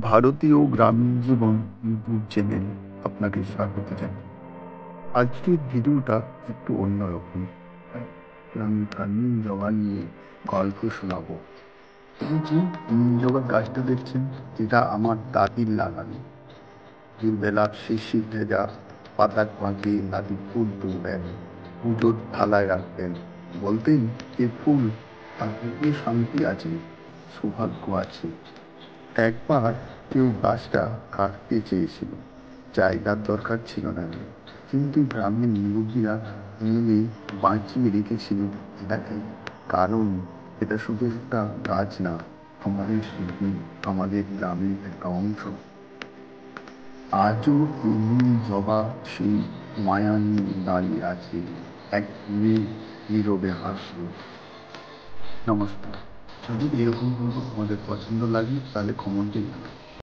ভারতীয় গ্রামীণ জীবন ইউটিউব চ্যানেলে আপনাকে স্বাগত জানাই। আজকের ভিডিওটা একটু অন্যরকম। আমি গ্রামীণ জবা নিয়ে গল্প শোনাবো। এই যে নীল জবা গাছটা দেখছেন, এটা আমার দাদির লাগানো। দুবেলা শিশির ভেজা পাতা পাঁকে দাদি ফুল তুলবেন, পুজোর থালায় রাখবেন, বলতেন এ ফুল তাতে শান্তি আছে, সৌভাগ্য আছে। একবার কেউ গাছটা কাটতে চেয়েছিল, জায়গার দরকার ছিল না, কিন্তু গ্রামের মুরব্বীরা মিলে বাঁচিয়ে রেখেছিল এটাকে। কারণ এটা শুধু একটা গাছ না, আমাদের স্মৃতি, আমাদের গ্রামের একটা অংশ। আজও এই জবা সেই মায়া নিয়ে দাঁড়িয়ে আছে, এক দূরে নীরবে হাসল। নমস্কার। যদি এরকম কোনো তোমাদের পছন্দ লাগে তাহলে কমেন্টে জানাও।